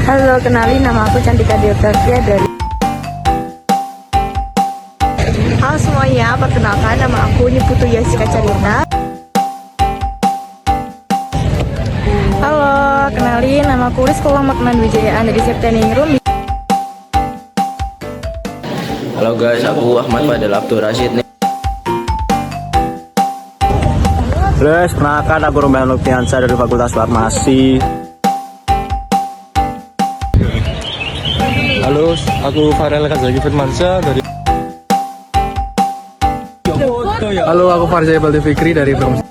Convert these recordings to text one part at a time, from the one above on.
Halo, kenalin nama aku Cantika Deotavia dari. Halo semuanya, perkenalkan nama aku Niputu Yasika Carita. Halo, kenalin nama aku Rizko Maknan Wijayaan dari Septening Room. Halo guys, aku Ahmad Fadel Abdul Rashid nih. Guys, perkenalkan aku Rombongan Luktiansa dari Fakultas Farmasi. Halo, aku Farel Kazaki Firmansyah dari. Halo, aku Farzai Baldi Fikri dari Film.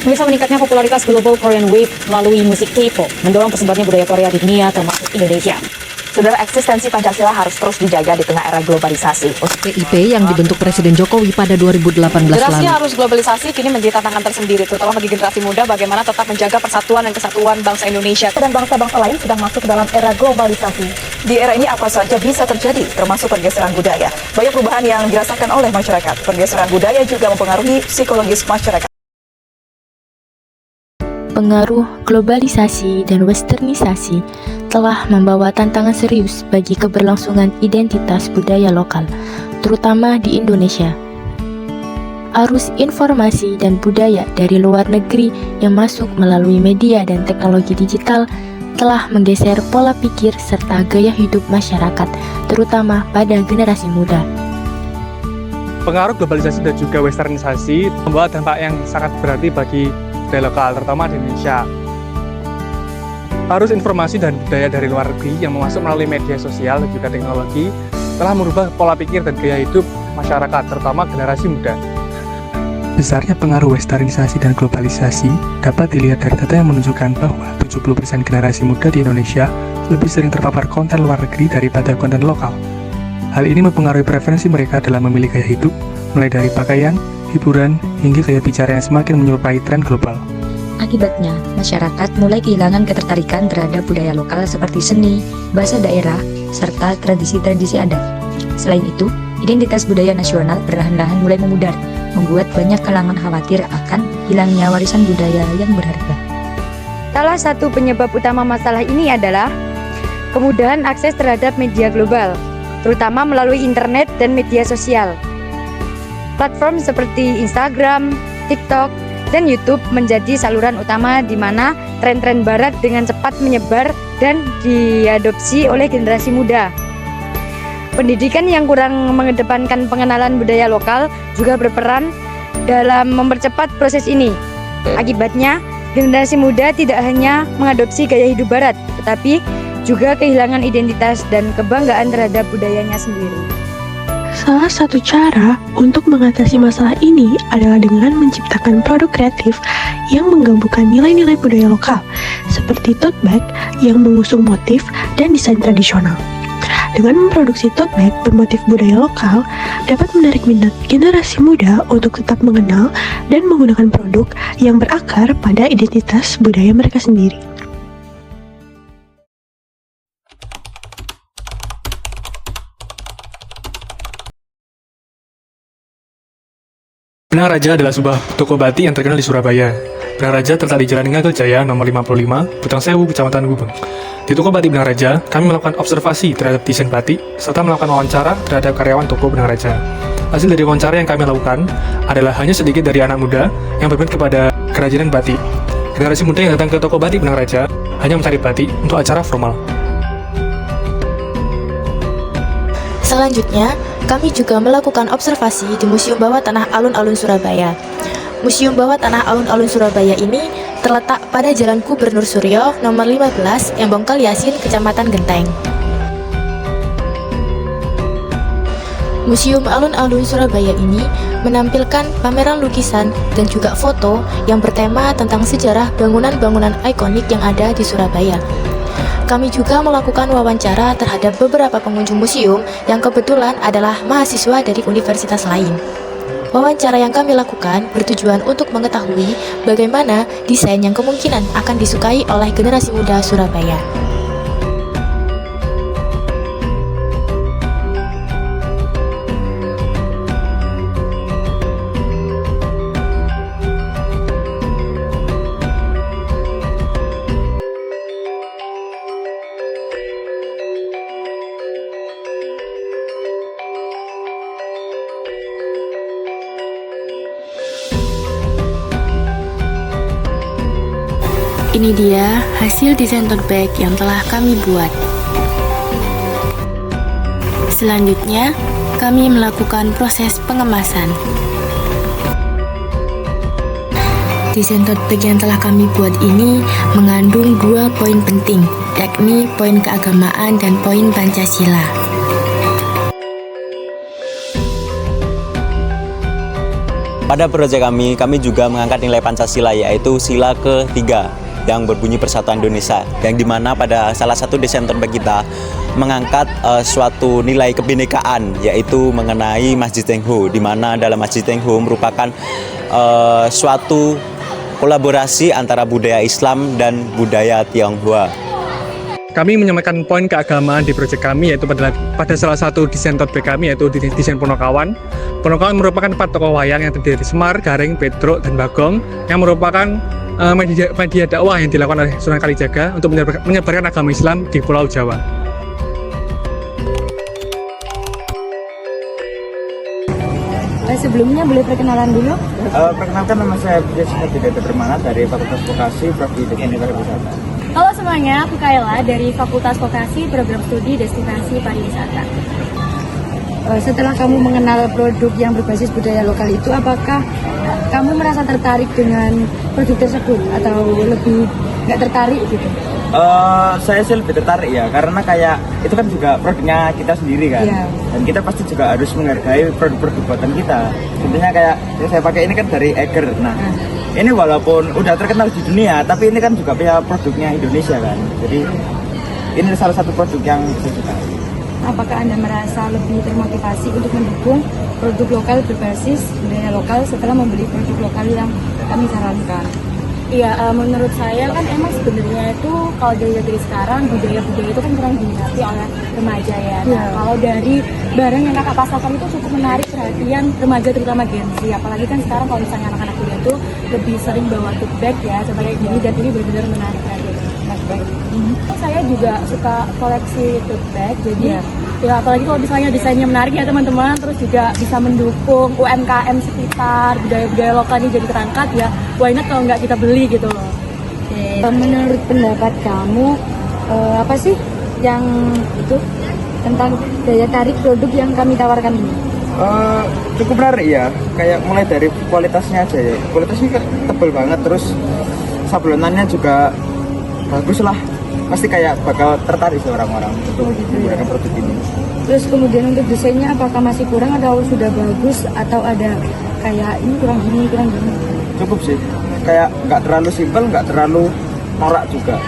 Bisa meningkatnya popularitas global Korean Wave melalui musik K-pop, mendorong tersebarnya budaya Korea di dunia termasuk Indonesia. Saudara, eksistensi Pancasila harus terus dijaga di tengah era globalisasi. PIP yang dibentuk Presiden Jokowi pada 2018 Generasi lalu. arus globalisasi kini menjadi tantangan tersendiri, terutama bagi generasi muda bagaimana tetap menjaga persatuan dan kesatuan bangsa Indonesia. Dan bangsa-bangsa lain sedang masuk dalam era globalisasi. Di era ini apa saja bisa terjadi, termasuk pergeseran budaya. Banyak perubahan yang dirasakan oleh masyarakat. Pergeseran budaya juga mempengaruhi psikologis masyarakat. Pengaruh globalisasi dan westernisasi telah membawa tantangan serius bagi keberlangsungan identitas budaya lokal, terutama di Indonesia. Arus informasi dan budaya dari luar negeri yang masuk melalui media dan teknologi digital telah menggeser pola pikir serta gaya hidup masyarakat, terutama pada generasi muda. Pengaruh globalisasi dan juga westernisasi membawa dampak yang sangat berarti bagi budaya lokal, terutama di Indonesia. Arus informasi dan budaya dari luar negeri yang masuk melalui media sosial dan juga teknologi telah merubah pola pikir dan gaya hidup masyarakat, terutama generasi muda. Besarnya pengaruh westernisasi dan globalisasi dapat dilihat dari data yang menunjukkan bahwa 70% generasi muda di Indonesia lebih sering terpapar konten luar negeri daripada konten lokal. Hal ini mempengaruhi preferensi mereka dalam memilih gaya hidup, mulai dari pakaian, hiburan, hingga gaya bicara yang semakin menyerupai tren global. Akibatnya, masyarakat mulai kehilangan ketertarikan terhadap budaya lokal seperti seni, bahasa daerah, serta tradisi-tradisi adat. Selain itu, identitas budaya nasional perlahan-lahan mulai memudar, membuat banyak kalangan khawatir akan hilangnya warisan budaya yang berharga. Salah satu penyebab utama masalah ini adalah kemudahan akses terhadap media global, terutama melalui internet dan media sosial. Platform seperti Instagram, TikTok, dan YouTube menjadi saluran utama di mana tren-tren barat dengan cepat menyebar dan diadopsi oleh generasi muda. Pendidikan yang kurang mengedepankan pengenalan budaya lokal juga berperan dalam mempercepat proses ini. Akibatnya, generasi muda tidak hanya mengadopsi gaya hidup barat, tetapi juga kehilangan identitas dan kebanggaan terhadap budayanya sendiri. Salah satu cara untuk mengatasi masalah ini adalah dengan menciptakan produk kreatif yang menggabungkan nilai-nilai budaya lokal, seperti tote bag yang mengusung motif dan desain tradisional. Dengan memproduksi tote bag bermotif budaya lokal, dapat menarik minat generasi muda untuk tetap mengenal dan menggunakan produk yang berakar pada identitas budaya mereka sendiri. Benang Raja adalah sebuah toko batik yang terkenal di Surabaya. Benang Raja terletak di Jalan Ngagel Jaya nomor 55, Putrang Sewu, Kecamatan Gubeng. Di toko batik Benang Raja, kami melakukan observasi terhadap desain batik, serta melakukan wawancara terhadap karyawan toko Benang Raja. Hasil dari wawancara yang kami lakukan adalah hanya sedikit dari anak muda yang berminat kepada kerajinan batik. Generasi muda yang datang ke toko batik Benang Raja hanya mencari batik untuk acara formal. Selanjutnya, kami juga melakukan observasi di Museum Bawah Tanah Alun-Alun Surabaya. Museum Bawah Tanah Alun-Alun Surabaya ini terletak pada Jalan Gubernur Suryo nomor 15, Embongkel Yasin, Kecamatan Genteng. Museum Alun-Alun Surabaya ini menampilkan pameran lukisan dan juga foto yang bertema tentang sejarah bangunan-bangunan ikonik yang ada di Surabaya. Kami juga melakukan wawancara terhadap beberapa pengunjung museum yang kebetulan adalah mahasiswa dari universitas lain. Wawancara yang kami lakukan bertujuan untuk mengetahui bagaimana desain yang kemungkinan akan disukai oleh generasi muda Surabaya. Ini dia hasil desain tote bag yang telah kami buat. Selanjutnya, kami melakukan proses pengemasan. Desain tote bag yang telah kami buat ini mengandung 2 poin penting, yakni poin keagamaan dan poin Pancasila. Pada proyek kami juga mengangkat nilai Pancasila, yaitu sila ketiga yang berbunyi Persatuan Indonesia, yang dimana pada salah satu desain tote bag kita mengangkat suatu nilai kebinekaan, yaitu mengenai Masjid Tiongho, di mana dalam Masjid Tiongho merupakan suatu kolaborasi antara budaya Islam dan budaya Tionghoa. Kami menyampaikan poin keagamaan di proyek kami, yaitu pada salah satu desain tote bag kami, yaitu desain Ponokawan. Ponokawan merupakan 4 tokoh wayang yang terdiri dari Semar, Gareng, Petruk, dan Bagong, yang merupakan media dakwah yang dilakukan oleh Sunan Kalijaga untuk menyebarkan agama Islam di Pulau Jawa. Sebelumnya boleh perkenalan dulu? Perkenalkan, nama saya Jessica Bidata Permana dari Fakultas Vokasi Prodi Teknik Pariwisata. Halo semuanya, aku Kayla dari Fakultas Vokasi Program Studi Destinasi Pariwisata. Setelah kamu mengenal produk yang berbasis budaya lokal itu, apakah kamu merasa tertarik dengan produk tersebut atau lebih nggak tertarik gitu? Saya sih lebih tertarik ya, karena kayak itu kan juga produknya kita sendiri kan, dan kita pasti juga harus menghargai produk-produk buatan kita. Contohnya kayak yang saya pakai ini kan dari Eiger. Nah, ini walaupun udah terkenal di dunia, tapi ini kan juga punya produknya Indonesia kan. Jadi ini salah satu produk yang saya suka. Apakah Anda merasa lebih termotivasi untuk mendukung produk lokal berbasis budaya lokal setelah membeli produk lokal yang kami sarankan? Iya, menurut saya kan emang sebenarnya itu kalau dari sekarang budaya-budaya itu kan kurang diminati oleh remaja ya. Nah, kalau dari barang yang kakak pasarkan itu cukup menarik perhatian remaja, terutama Gen Z. Apalagi kan sekarang kalau misalnya anak-anak kuliah itu lebih sering bawa tote bag ya, contoh kayak gini, dan ini benar-benar menarik perhatian tote bag. Saya juga suka koleksi tote bag, jadi ya apalagi kalau misalnya desainnya menarik ya teman-teman, terus juga bisa mendukung UMKM sekitar, budaya-budaya lokal ini jadi terangkat ya, why not kalau nggak kita beli gitu loh. Menurut pendapat kamu, apa sih yang itu tentang daya tarik produk yang kami tawarkan ini? Cukup menarik ya, kayak mulai dari kualitasnya aja ya, kualitasnya tebal banget, terus sablonannya juga bagus lah, pasti kayak bakal tertarik sih orang-orang untuk menggunakan produk ini. Terus kemudian untuk desainnya apakah masih kurang atau sudah bagus, atau ada kayak ini kurang gini, kurang gini? Cukup sih, kayak nggak terlalu simpel, nggak terlalu norak juga.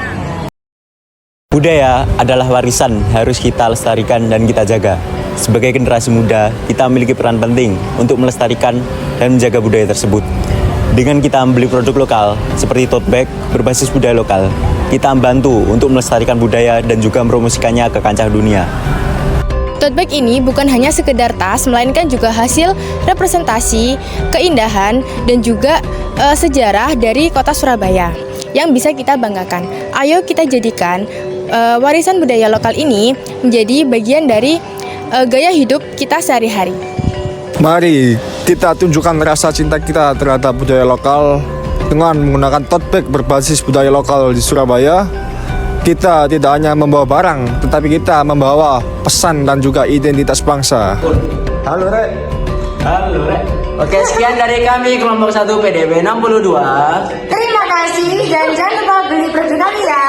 Budaya adalah warisan harus kita lestarikan dan kita jaga. Sebagai generasi muda, kita memiliki peran penting untuk melestarikan dan menjaga budaya tersebut. Dengan kita membeli produk lokal seperti tote bag berbasis budaya lokal, kita membantu untuk melestarikan budaya dan juga mempromosikannya ke kancah dunia. Tote bag ini bukan hanya sekedar tas, melainkan juga hasil representasi, keindahan, dan juga sejarah dari kota Surabaya yang bisa kita banggakan. Ayo kita jadikan warisan budaya lokal ini menjadi bagian dari gaya hidup kita sehari-hari. Mari kita tunjukkan rasa cinta kita terhadap budaya lokal dengan menggunakan tote bag berbasis budaya lokal di Surabaya. Kita tidak hanya membawa barang, tetapi kita membawa pesan dan juga identitas bangsa. Halo Rek. Halo Rek. Oke, sekian dari kami kelompok 1 PDB 62. Terima kasih dan jangan lupa beli produk kami ya.